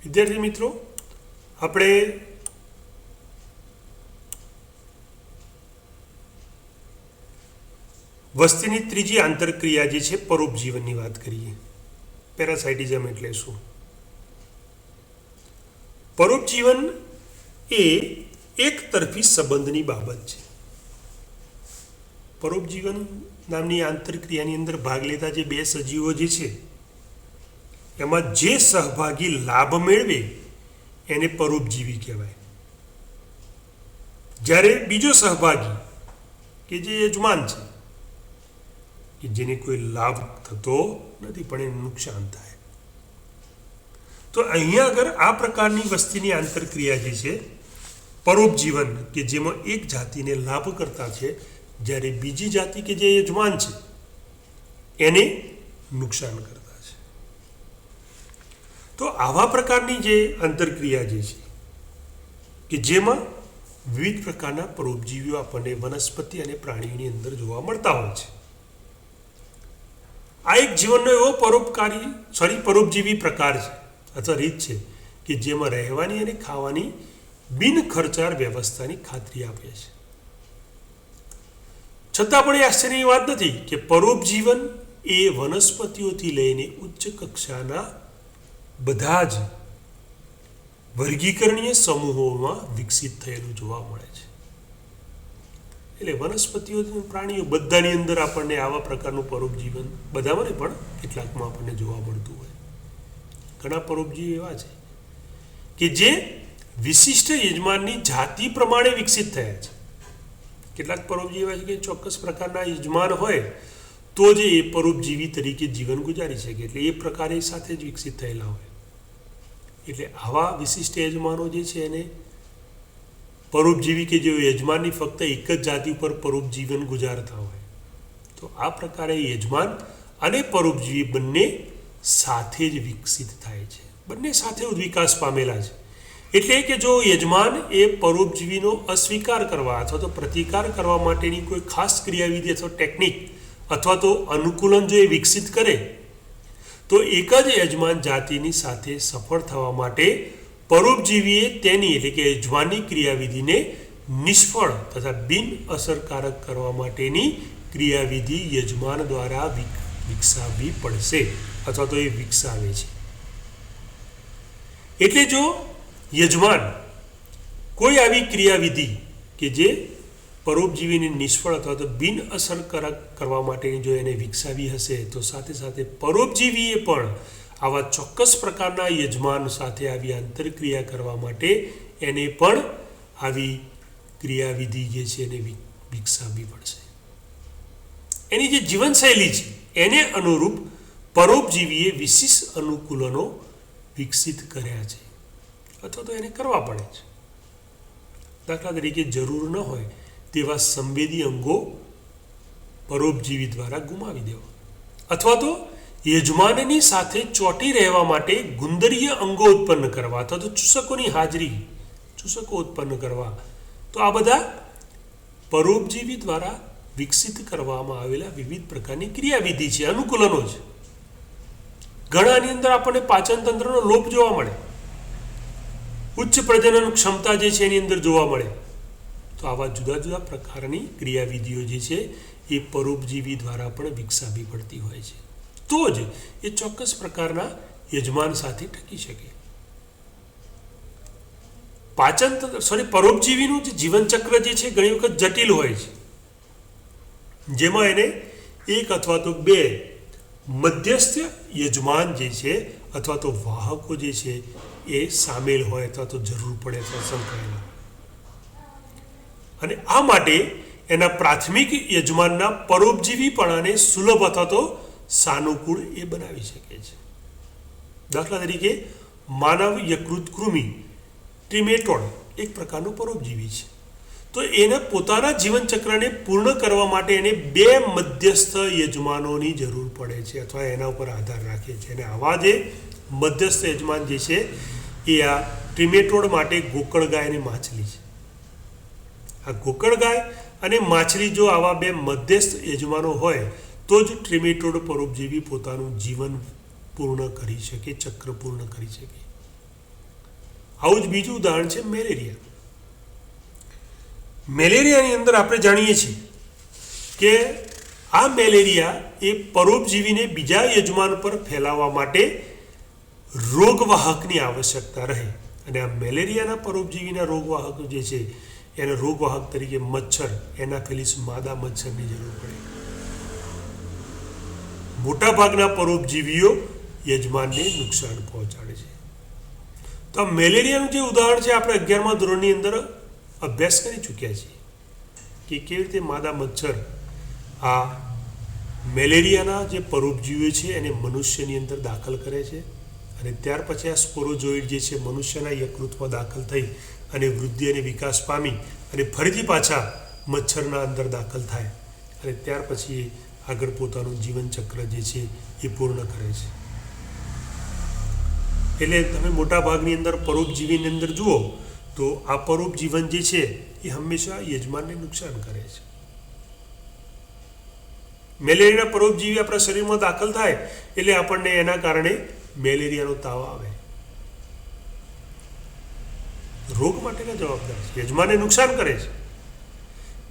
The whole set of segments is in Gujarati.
વિદ્યાર્થી મિત્રો, આપણે વસ્તીની ત્રીજી આંતરક્રિયા જે છે પરોપજીવનની વાત કરીએ. પેરાસાઇટિઝમ એટલે શું? પરોપજીવન એ એક તરફી સંબંધની બાબત છે. પરોપજીવન નામની આંતરક્રિયાની અંદર ભાગ લેતા જે બે સજીવો જે છે એમાં જે સહભાગી લાભ મેળવે એને પરોપજીવી કહેવાય. જ્યારે બીજો સહભાગી કે જે યજમાન છે કે જેને કોઈ લાભ થતો નથી પણ એને નુકસાન થાય. તો અહીંયા આગળ આ પ્રકારની વસ્તીની આંતરક્રિયા જે છે પરોપજીવન કે જેમાં એક જાતિને લાભ કરતા છે જ્યારે બીજી જાતિ કે જે યજમાન છે એને નુકસાન કરતા. તો આવા પ્રકારની જે આંતરક્રિયા જે છે કે જેમાં વિવિધ પ્રકારના પરોપજીવીઓ આપણને વનસ્પતિ અને પ્રાણીઓની અંદર જોવા મળતા હોય છે. આ એક જીવનનો એવો પરોપજીવી પ્રકાર છે અથવા રીત છે કે જેમાં રહેવાની અને ખાવાની બિન ખર્ચાળ વ્યવસ્થાની ખાતરી આપે છે. છતાં પણ એ આશ્ચર્યની વાત નથી કે પરોપજીવન એ વનસ્પતિઓથી લઈને ઉચ્ચ કક્ષાના બધા જ વર્ગીકરણીય સમૂહોમાં વિકસિત થયેલું જોવા મળે છે. એટલે વનસ્પતિઓ પ્રાણીઓ બધાની અંદર આપણને આવા પ્રકારનું પરોપજીવન બધામાં ને પણ કેટલાકમાં આપણને જોવા મળતું હોય. ઘણા પરોપજીવી એવા છે કે જે વિશિષ્ટ યજમાનની જાતિ પ્રમાણે વિકસિત થયા છે. કેટલાક પરોપજીવી એવા છે કે ચોક્કસ પ્રકારના યજમાન હોય તો જ એ પરોપજીવી તરીકે જીવન ગુજારી શકે, એટલે એ પ્રકારે સાથે જ વિકસિત થયેલા હોય. એટલે આવા વિશિષ્ટ યજમાનો જે છે એને પરોપજીવી કે જે યજમાનની ફક્ત એક જ જાતિ ઉપર પરોપજીવન ગુજારતા હોય. તો આ પ્રકારે યજમાન અને પરોપજીવી બંને સાથે જ વિકસિત થાય છે, બંને સાથે જ વિકાસ પામેલા છે. એટલે કે જો યજમાન એ પરોપજીવીનો અસ્વીકાર કરવા અથવા તો પ્રતિકાર કરવા માટેની કોઈ ખાસ ક્રિયાવિધિ અથવા ટેકનિક અથવા તો અનુકૂલન જો એ વિકસિત કરે તો એક જ યજમાન જાતિની સાથે સફળ થવા માટે પરોપજીવીએ તેની એટલે કે યજમાનની ક્રિયાવિધિને નિષ્ફળ તથા બિન અસરકારક કરવા માટેની ક્રિયાવિધિ યજમાન દ્વારા વિકસાવવી પડશે અથવા તો એ વિકસાવે છે. એટલે જો યજમાન કોઈ આવી ક્રિયાવિધિ કે જે પરોપજીવીને નિષ્ફળ અથવા તો બિન અસરકારક કરવા માટેની જો એને વિકસાવી હશે તો સાથે સાથે પરોપજીવીએ પણ આવા ચોક્કસ પ્રકારના યજમાન સાથે આવી આંતરક્રિયા કરવા માટે એને પણ આવી ક્રિયાવિધિ જે છે એને વિકસાવવી પડશે. એની જે જીવનશૈલી છે એને અનુરૂપ પરોપજીવીએ વિશિષ્ટ અનુકૂલનો વિકસિત કર્યા છે અથવા તો એને કરવા પડે છે. દાખલા તરીકે જરૂર ન હોય તેવા સંવેદી અંગો પરોપજીવી દ્વારા ગુમાવી દેવા અથવા તો યજમાનની સાથે ચોંટી રહેવા માટે ગુંદરીય અંગો ઉત્પન્ન કરવા અથવા તો ચૂસકો ઉત્પન્ન કરવા. તો આ બધા પરોપજીવી દ્વારા વિકસિત કરવામાં આવેલા વિવિધ પ્રકારની ક્રિયાવિધિ છે, અનુકૂલનો છે. ઘણાની અંદર આપણને પાચન તંત્રનો લોપ જોવા મળે, ઉચ્ચ પ્રજનન ક્ષમતા જે છે એની અંદર જોવા મળે. તો આવા જુદા જુદા પ્રકારની ક્રિયાવિધિઓ જે છે એ પરોપજીવી દ્વારા પણ વિકસાવવી પડતી હોય છે, તો જ એ ચોક્કસ પ્રકારના યજમાન સાથે ટકી શકે. પરોપજીવીનું જે જીવનચક્ર જે છે ઘણી વખત જટિલ હોય છે, જેમાં એને એક અથવા તો બે મધ્યસ્થ યજમાન જે છે અથવા તો વાહકો જે છે એ સામેલ હોય અથવા તો જરૂર પડે અથવા સંકળાયેલા. અને આ માટે એના પ્રાથમિક યજમાનના પરોપજીવીપણાને સુલભ અથવા તો સાનુકૂળ એ બનાવી શકે છે. દાખલા તરીકે માનવ યકૃત કૃમિ ટ્રિમેટોડ એક પ્રકારનું પરોપજીવી છે. તો એને પોતાના જીવનચક્રને પૂર્ણ કરવા માટે એને બે મધ્યસ્થ યજમાનોની જરૂર પડે છે અથવા એના ઉપર આધાર રાખે છે. અને આવા જે મધ્યસ્થ યજમાન જે છે એ આ ટ્રિમેટોડ માટે ગોકળગાય અને માછલી છે. આ ગોકળગાય અને માછલી જો આવા બે મધ્યસ્થ યજમાનો હોય તો જ ટ્રિમેટોડ પરોપજીવી પોતાનું જીવન પૂર્ણ કરી શકે, ચક્ર પૂર્ણ કરી શકે. આવું જ બીજું ઉદાહરણ છે મેલેરિયા. મેલેરિયાની અંદર આપણે જાણીએ છીએ કે આ મેલેરિયા એ પરોપજીવીને બીજા યજમાન પર ફેલાવવા માટે રોગવાહકની આવશ્યકતા રહે, અને આ મેલેરિયાના પરોપજીવીના રોગવાહક જે છે એને રોગવાહક તરીકે મચ્છર, એનાફિલિસ માદા મચ્છરની જરૂર પડે. મોટાભાગના પરોપજીવીઓ યજમાનને નુકસાન પહોંચાડે છે. તો આ મેલેરિયાનું જે ઉદાહરણ છે આપણે 11મા ધોરણની અંદર અભ્યાસ કરી ચૂક્યા છીએ કે કેવી રીતે માદા મચ્છર આ મેલેરિયાના જે પરોપજીવીઓ છે એને મનુષ્યની અંદર દાખલ કરે છે, અને ત્યાર પછી આ સ્પોરોઝોઇડ જે છે મનુષ્યના યકૃતમાં દાખલ થઈ અને વૃદ્ધિ અને વિકાસ પામી અને ફરીથી પાછા મચ્છરના અંદર દાખલ થાય અને ત્યાર પછી આગળ પોતાનું જીવનચક્ર જે છે એ પૂર્ણ કરે છે. એટલે તમે મોટા ભાગની અંદર પરોપજીવીની અંદર જુઓ તો આ પરોપજીવન જે છે એ હંમેશા યજમાનને નુકસાન કરે છે. મેલેરિયાના પરોપજીવી આપણા શરીરમાં દાખલ થાય એટલે આપણને એના કારણે મેલેરિયાનો તાવ આવે. રોગ માટેના જવાબદાર છે, યજમાનને નુકસાન કરે છે.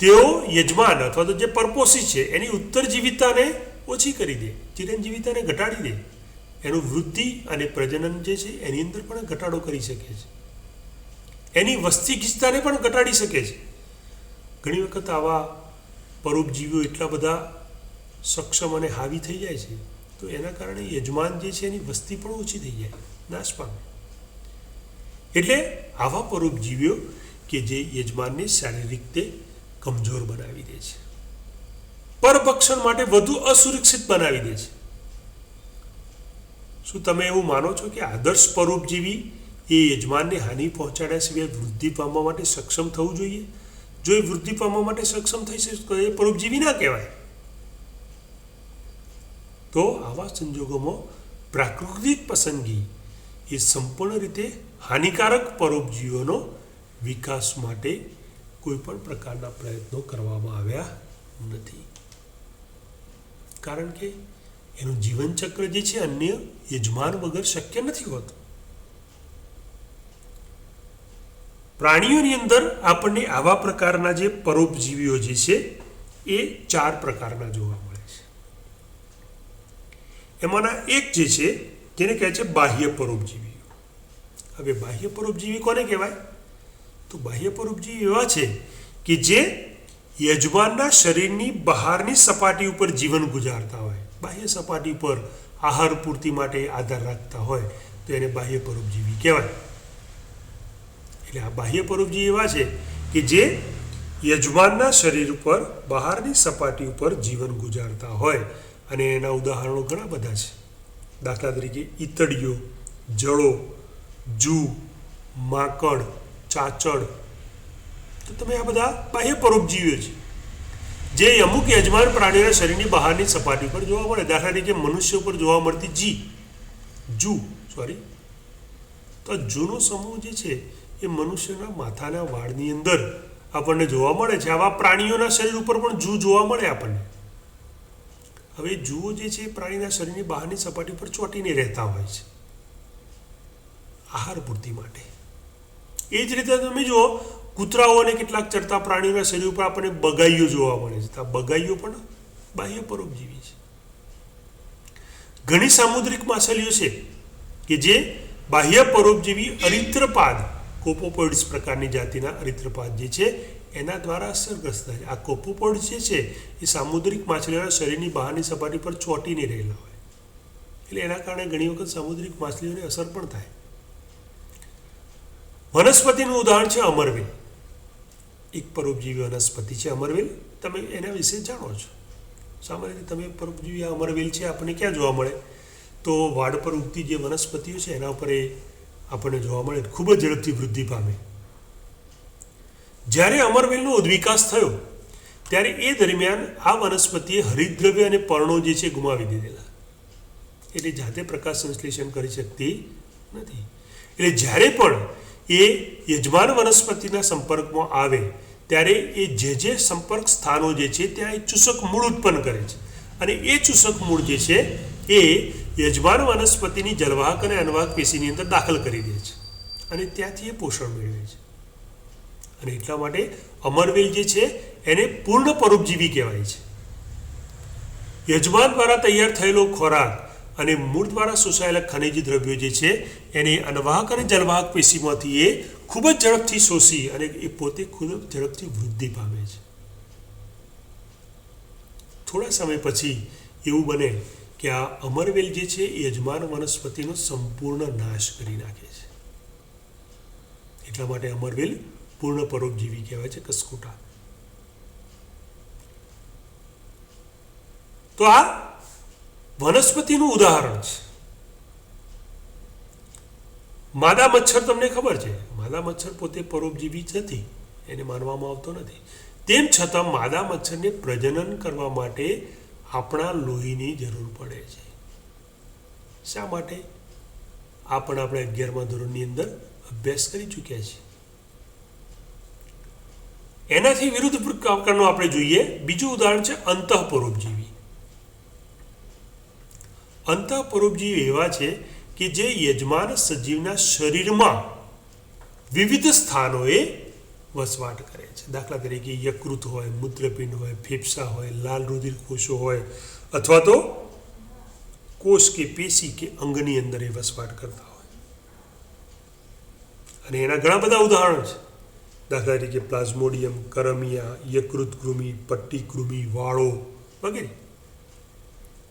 તેઓ યજમાન અથવા તો જે પરપોષી છે એની ઉત્તરજીવિતાને ઓછી કરી દે, ચિરંજીવિતાને ઘટાડી દે, એનું વૃદ્ધિ અને પ્રજનન જે છે એની અંદર પણ ઘટાડો કરી શકે છે, એની વસ્તી ગીચતાને પણ ઘટાડી શકે છે. ઘણી વખત આવા પરોપજીવીઓ એટલા બધા સક્ષમ અને હાવી થઈ જાય છે તો એના કારણે યજમાન જે છે એની વસ્તી પણ ઓછી થઈ જાય, નાશ પામે. એટલે આવા પરોપજીવીઓ કે જે યજમાનને શારીરિક રીતે કમજોર બનાવી દે છે, પરભક્ષણ માટે વધુ અસુરક્ષિત બનાવી દે છે. શું તમે એવું માનો છો કે આદર્શ પરોપજીવી એ યજમાનને હાનિ પહોંચાડ્યા સિવાય વૃદ્ધિ પામવા માટે સક્ષમ થવું જોઈએ? જો એ વૃદ્ધિ પામવા માટે સક્ષમ થઈ શકે તો એ પરોપજીવી ના કહેવાય. તો આવા સંજોગોમાં પ્રાકૃતિક પસંદગી એ સંપૂર્ણ રીતે હાનિકારક પરોપજીવીઓનો વિકાસ માટે કોઈ પણ પ્રકારના પ્રયત્નો કરવામાં આવ્યા નથી, કારણ કે એનું જીવનચક્ર જે છે અન્ય યજમાન વગર શક્ય નથી હોતું. પ્રાણીઓની અંદર આપણને આવા પ્રકારના જે પરોપજીવીઓ જે છે એ 4 પ્રકારના જોવા મળે છે. એમાંના એક જે છે જેને કહે છે બાહ્ય પરોપજીવીઓ. હવે બાહ્ય પરોપજીવી કોને કહેવાય? તો બાહ્ય પરોપજીવી એવા છે કે જે યજમાનના શરીરની બહારની સપાટી ઉપર જીવન ગુજારતા હોય, બાહ્ય સપાટી પર આહાર પૂર્તિ માટે આધાર રાખતા હોય તો એને બાહ્ય પરોપજીવી કહેવાય. એટલે આ બાહ્ય પરોપજીવી એવા છે કે જે યજમાનના શરીર ઉપર બહારની સપાટી ઉપર જીવન ગુજારતા હોય, અને એના ઉદાહરણો ઘણા બધા છે. દાખલા તરીકે ઈતળીઓ, જળો, જૂ, માકડ, ચાચડ. તો તમે આ બધા બાહ્ય પરોપજીવીઓ છે જે અમુક યજમાન પ્રાણીઓના શરીરની બહારની સપાટી પર જોવા મળે. દાખલા તરીકે મનુષ્ય ઉપર જોવા મળતી તો જૂનો સમૂહ જે છે એ મનુષ્યના માથાના વાળની અંદર આપણને જોવા મળે છે. આવા પ્રાણીઓના શરીર ઉપર પણ જૂ જોવા મળે આપણને. હવે જુઓ જે છે પ્રાણીના શરીરની બહારની સપાટી પર ચોંટીને રહેતા હોય છે આહાર પૂર્તિ માટે. એ જ રીતે તમે જુઓ કૂતરાઓ અને કેટલાક ચરતા પ્રાણીઓના શરીર ઉપર આપણને બગાઈઓ જોવા મળે છે. તો આ બગાઈઓ પણ બાહ્ય પરોપજીવી છે. ઘણી સામુદ્રિક માછલીઓ છે કે જે બાહ્ય પરોપજીવી અરિત્રપાદ, કોપોપોઇડ્સ પ્રકારની જાતિના અરિત્રપાદ જે છે એના દ્વારા અસરગ્રસ્ત થાય. આ કોપોપોઇડ્સ જે છે એ સામુદ્રિક માછલીઓના શરીરની બહારની સપાટી પર ચોંટીને રહેલા હોય, એટલે એના કારણે ઘણી વખત સામુદ્રિક માછલીઓને અસર પણ થાય. વનસ્પતિનું ઉદાહરણ છે અમરવેલ. એક પરોપજીવી વનસ્પતિ છે અમરવેલ. તમે એના વિશે જાણો છો. સામાન્ય રીતે તમે પરોપજીવી અમરવેલ છે આપણને ક્યાં જોવા મળે? તો વાડ પર ઉગતી જે વનસ્પતિઓ છે એના ઉપર એ આપણને જોવા મળે, ખૂબ જ ઝડપથી વૃદ્ધિ પામે. જ્યારે અમરવેલનો ઉદ્વિકાસ થયો ત્યારે એ દરમિયાન આ વનસ્પતિએ હરિતદ્રવ્ય અને પર્ણો જે છે ગુમાવી દીધેલા, એટલે જાતે પ્રકાશ સંશ્લેષણ કરી શકતી નથી. એટલે જ્યારે પણ એ યજમાન વનસ્પતિના સંપર્કમાં આવે ત્યારે એ જે સંપર્ક સ્થાનો જે છે ત્યાં એ ચૂસક મૂળ ઉત્પન્ન કરે છે, અને એ ચૂસક મૂળ જે છે એ યજમાન વનસ્પતિની જલવાહક અને અનવાહક પેશીની અંદર દાખલ કરી દે છે, અને ત્યાંથી એ પોષણ મેળવે છે. અને એટલા માટે અમરવેલ જે છે એને પૂર્ણ પરોપજીવી કહેવાય છે. યજમાન દ્વારા તૈયાર થયેલો ખોરાક અને મૂળ દ્વારા શોષાયેલા ખનિજ દ્રવ્યો જે છે એને અનવાહક અને જલવાહક પેશીમાંથી એ ખૂબ જ ઝડપથી શોષી અને એ પોતે ખૂબ જ ઝડપથી વૃદ્ધિ પામે છે. થોડા સમય પછી એવું બને કે આ અમરવેલ જે છે એ યજમાન વનસ્પતિનો સંપૂર્ણ નાશ કરી નાખે છે. એટલા માટે અમરવેલ પૂર્ણ પરોપજીવી કહેવાય છે, કસ્કુટા. તો આ વનસ્પતિનું ઉદાહરણ છે. માદા મચ્છર તમને ખબર છે, માદા મચ્છર પોતે પરોપજીવી જ નથી, એને માનવામાં આવતો નથી. તેમ છતાં માદા મચ્છરને પ્રજનન કરવા માટે આપણા લોહીની જરૂર પડે છે. શા માટે? આ પણ આપણે 11મા ધોરણની અંદર અભ્યાસ કરી ચૂક્યા છીએ. એનાથી વિરુદ્ધ પ્રકારનું આપણે જોઈએ. બીજું ઉદાહરણ છે અંતઃપરોપજીવી. અંતઃપરોપજીવી એવા છે કે જે યજમાન સજીવના શરીરમાં વિવિધ સ્થાનોએ વસવાટ કરે છે. દાખલા તરીકે યકૃત હોય, મૂત્રપિંડ હોય, ફેફસા હોય, લાલ રુધિર કોષો હોય, અથવા તો કોષ કે પેશી કે અંગની અંદર એ વસવાટ કરતા હોય. અને એના ઘણા બધા ઉદાહરણો છે. દાખલા તરીકે પ્લાઝ્મોડિયમ, કરમિયા, યકૃત કૃમિ, પટ્ટી કૃમિ, વાળો વગેરે,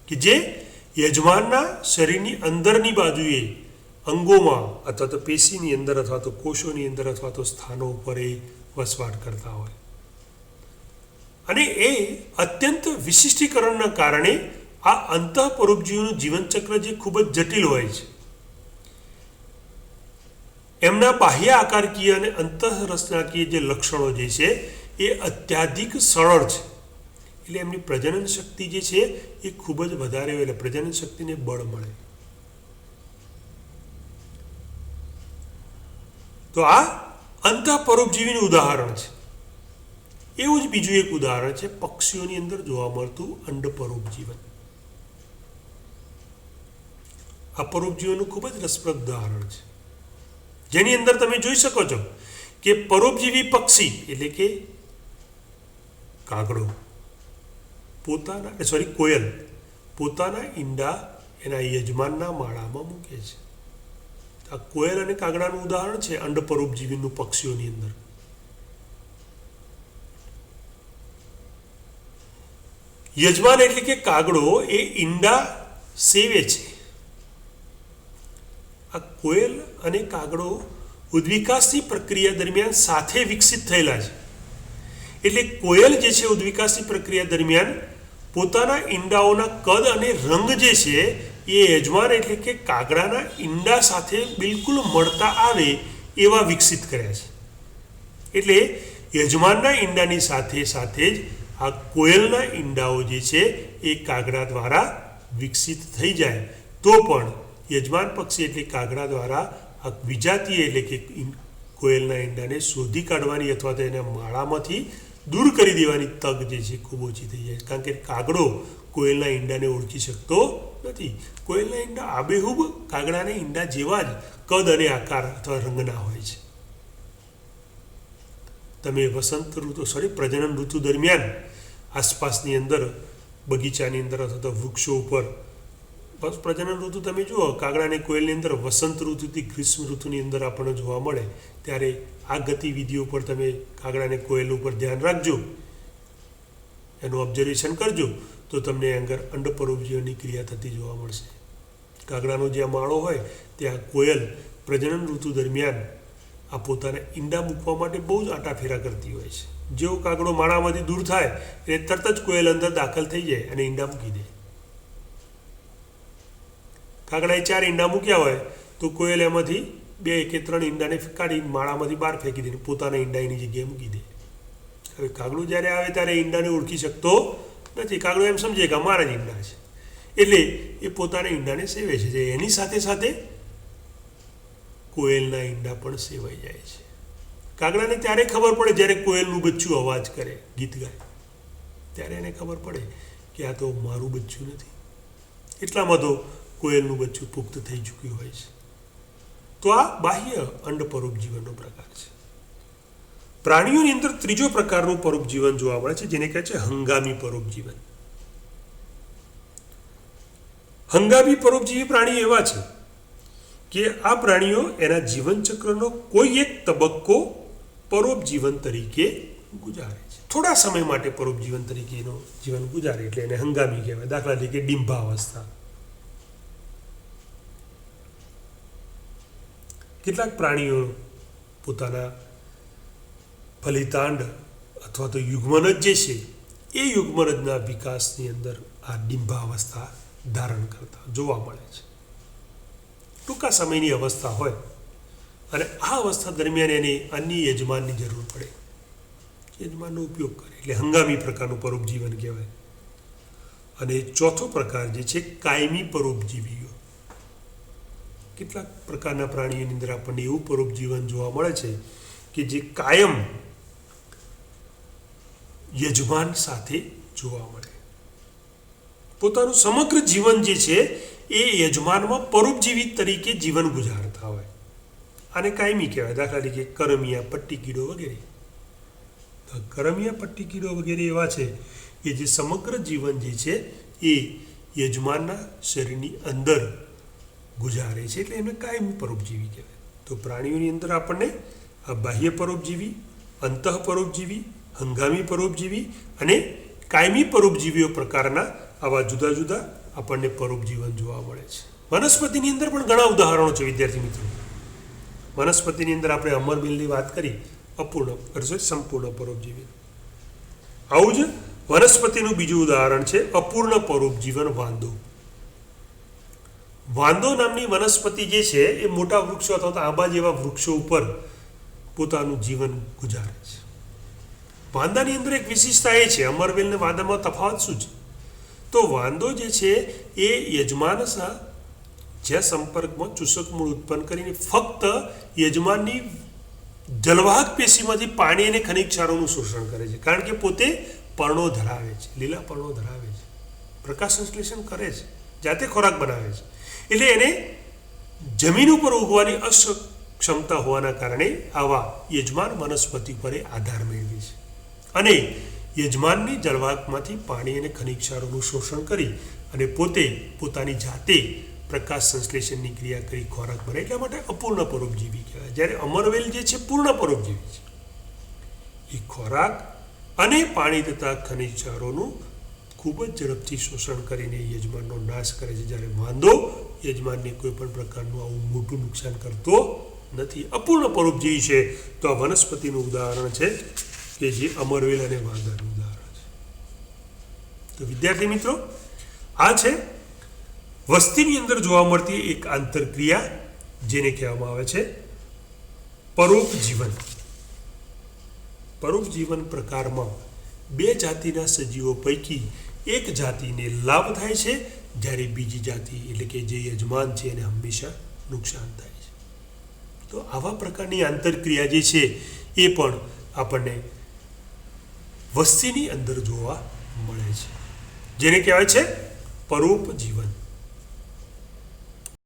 કે જે યજમાનના શરીરની અંદરની બાજુએ અંગોમાં અથવા તો પેશીની અંદર અથવા તો કોષોની અંદર અથવા તો સ્થાનો ઉપર એ વસવાટ કરતા હોય. અને એ અત્યંત વિશિષ્ટીકરણના કારણે આ અંતઃપરોપજીવીનું જીવનચક્ર જે ખૂબ જ જટિલ હોય છે, એમના બાહ્ય આકારકીય અને અંતઃરચનાકીય જે લક્ષણો જે છે એ અત્યાધિક સરળ છે. એટલે એમની પ્રજનન શક્તિ જે છે એ ખૂબ જ વધારે હોય, એટલે પ્રજનન શક્તિને બળ મળે. તો આ અંતઃપરોપજીવીનું ઉદાહરણ છે. એવું જ બીજું એક ઉદાહરણ છે પક્ષીઓની અંદર જોવા મળતું અંડપરોપજીવન. આ પરોપજીવનનું ખૂબ જ રસપ્રદ ઉદાહરણ છે, જેની અંદર તમે જોઈ શકો છો કે પરોપજીવી પક્ષી એટલે કે કાગડો કોયલ પોતાના ઈંડા એના યજમાનના માળામાં મૂકે છે. આ કોયલ અને કાગડાનું ઉદાહરણ છે અંડપરોપજીવીનું પક્ષીઓની અંદર. યજમાન એટલે કે કાગડો એ ઈંડા સેવે છે. આ કોયલ અને કાગડો ઉદ્વિકાસની પ્રક્રિયા દરમિયાન સાથે વિકસિત થયેલા છે. એટલે કોયલ જે છે ઉદ્વિકાસની પ્રક્રિયા દરમિયાન પોતાના ઈંડાઓના કદ અને રંગ જે છે એ યજમાન એટલે કે કાગડાના ઈંડા સાથે બિલકુલ મળતા આવે એવા વિકસિત કર્યા છે. એટલે યજમાનના ઈંડાની સાથે સાથે જ આ કોયલના ઈંડાઓ જે છે એ કાગડા દ્વારા વિકસિત થઈ જાય તો પણ યજમાન પક્ષી એટલે કાગડા દ્વારા આ વિજાતીય એટલે કે કોયલના ઈંડાને શોધી કાઢવાની અથવા તો એના માળામાંથી દૂર કરી દેવાની તક જે છે ખૂબ ઓછી થઈ જાય. કારણ કે કાગડો કોયલના ઈંડાને ઓળખી શકતો નથી. કોયલના ઈંડા આબેહૂબ કાગડાના ઈંડા જેવા જ કદ અને આકાર અથવા રંગના હોય છે. તમે પ્રજનન ઋતુ દરમિયાન આસપાસની અંદર બગીચાની અંદર અથવા તો વૃક્ષો ઉપર પ્રજનન ઋતુ તમે જુઓ કાગડા કોયલની અંદર વસંત ઋતુથી ગ્રીષ્મ ઋતુની અંદર આપણને જોવા મળે. ત્યારે આ ગતિવિધિઓ પર તમે કાગડા કોયલ ઉપર ધ્યાન રાખજો, એનું ઓબ્ઝર્વેશન કરજો, તો તમને અંદર અંડપરોપજીવનની ક્રિયા થતી જોવા મળશે. કાગડાનો જ્યાં માળો હોય ત્યાં કોયલ પ્રજનન ઋતુ દરમિયાન આ પોતાના ઈંડા મૂકવા માટે બહુ જ આટાફેરા કરતી હોય છે. જેવો કાગડો માળામાંથી દૂર થાય એટલે તરત જ કોયલ અંદર દાખલ થઈ જાય અને ઈંડા મૂકી દે. કાગડાએ 4 ઈંડા મૂક્યા હોય તો કોયલ એમાંથી 2 કે 3 ઈંડાને કાઢી માળામાંથી બહાર ફેંકી દે, પોતાના ઈંડા એની જગ્યાએ મૂકી દે. હવે કાગડું જ્યારે આવે ત્યારે ઈંડાને ઓળખી શકતો નથી. કાગડો એમ સમજે કે અમારા જ ઈંડા છે, એટલે એ પોતાના ઈંડાને સેવે છે. એની સાથે સાથે કોયલના ઈંડા પણ સેવાઈ જાય છે. કાગડાને ત્યારે ખબર પડે જ્યારે કોયલનું બચ્ચું અવાજ કરે, ગીત ગાય, ત્યારે એને ખબર પડે કે આ તો મારું બચ્ચું નથી. એટલામાં તો કોયલનું બચ્ચું પુખ્ત થઈ ચૂક્યું હોય છે. તો આ બાહ્ય અંડ પરોપજીવનનો પ્રકાર છે. પ્રાણીઓની અંદર ત્રીજો પ્રકારનું પરોપજીવન જોવા મળે છે, જેને કહે છે હંગામી પરોપજીવન. હંગામી પરોપજીવી પ્રાણીઓ એવા છે કે આ પ્રાણીઓ એના જીવનચક્રનો કોઈ એક તબક્કો પરોપજીવન તરીકે ગુજારે છે. થોડા સમય માટે પરોપજીવન તરીકે એનું જીવન ગુજારે એટલે એને હંગામી કહેવાય. દાખલા તરીકે ડિંભાવસ્થા. કેટલાક પ્રાણીઓ પોતાના ફલિતાંડ અથવા તો યુગ્મનજ જે છે એ યુગ્મનજના વિકાસની અંદર આ ડિંભાવસ્થા ધારણ કરતા જોવા મળે છે. ટૂંકા સમયની અવસ્થા હોય અને આ અવસ્થા દરમિયાન એને અન્ય યજમાનની જરૂર પડે, યજમાનનો ઉપયોગ કરે એટલે હંગામી પ્રકારનું પરોપજીવન કહેવાય. અને ચોથો પ્રકાર જે છે કાયમી પરોપજીવીઓ. કેટલાક પ્રકારના પ્રાણીઓની અંદર આપણને એવું પરોપજીવન જોવા મળે છે કે જે કાયમ યજમાન સાથે જોવા મળે. પોતાનું સમગ્ર જીવન જે છે એ યજમાનમાં પરોપજીવી તરીકે જીવન ગુજારતા હોય. આને કાયમી કહેવાય. દાખલા તરીકે કરમિયા, પટ્ટી કીડો વગેરે. કરમિયા, પટ્ટી કીડો વગેરે એવા છે કે જે સમગ્ર જીવન જે છે એ યજમાનના શરીરની અંદર ગુજારે છે એટલે એને કાયમી પરોપજીવી કહેવાય. તો પ્રાણીઓની અંદર આપણને આ બાહ્ય પરોપજીવી, અંતઃ પરોપજીવી, હંગામી પરોપજીવી અને કાયમી પરોપજીવીઓ પ્રકારના આવા જુદા જુદા આપણને પરોપજીવન જોવા મળે છે. વનસ્પતિની અંદર પણ ઘણા ઉદાહરણો છે વિદ્યાર્થી મિત્રો. વનસ્પતિની અંદર આપણે અમરબીલની વાત કરી, અપૂર્ણ સંપૂર્ણ પરોપજીવી. આવું જ વનસ્પતિનું બીજું ઉદાહરણ છે અપૂર્ણ પરોપજીવન વાંદો. વાંદો નામની વનસ્પતિ જે છે એ મોટા વૃક્ષો અથવા તો આંબા જેવા વૃક્ષો ઉપર પોતાનું જીવન ગુજારે છે. વાંદાની અંદર એક વિશેષતા એ છે, અમરવેલ અને વાંદામાં તફાવત શું છે? તો વાંદો જે છે એ યજમાનના જ્યાં સંપર્કમાં ચૂસક મૂળ ઉત્પન્ન કરીને ફક્ત યજમાનની જલવાહક પેશીમાંથી પાણી અને ખનિજ ક્ષારોનું શોષણ કરે છે. કારણ કે પોતે પર્ણો ધરાવે છે, લીલા પર્ણો ધરાવે છે, પ્રકાશ સંશ્લેષણ કરે છે, જાતે ખોરાક બનાવે છે. એટલે એને જમીન ઉપર ઉગવાની અક્ષમતા હોવાના કારણે આવા યજમાન વનસ્પતિ પર આધાર મેળવે છે અને યજમાનની જળવાહકમાંથી પાણી અને ખનિજ ક્ષારોનું શોષણ કરી અને પોતે પોતાની જાતે પ્રકાશ સંશ્લેષણની ક્રિયા કરી ખોરાક બને. એટલા માટે અપૂર્ણ પરોપજીવી કહેવાય. જ્યારે અમરવેલ જે છે પૂર્ણ પરોપજીવી છે. એ ખોરાક અને પાણી તથા ખનિજ ક્ષારોનું ખૂબ જ ઝડપથી શોષણ કરીને યજમાનનો નાશ કરે છે. જ્યારે વાંદો યજમાનને કોઈ પણ પ્રકારનું આવું મોટું નુકસાન કરતો નથી. અપૂર્ણ પરોપજીવી છે. તો આ વનસ્પતિનું ઉદાહરણ છે કે જે અમરવેલ અને વાંદાનું ઉદાહરણ છે. તો વિદ્યાર્થી મિત્રો, આ છે વસ્તીની અંદર જોવા મળતી એક આંતરક્રિયા જેને કહેવામાં આવે છે પરોપજીવન. પરોપજીવન પ્રકારમાં બે જાતિના સજીવો પૈકી એક જાતિને લાભ થાય છે, જ્યારે બીજી જાતિ એટલે કે જે યજમાન છે એને હંમેશા નુકસાન થાય છે. તો આવા પ્રકારની આંતરક્રિયા જે છે એ પણ આપણને વસ્તીની અંદર જોવા મળે છે, જેને કહેવાય છે પરોપજીવન.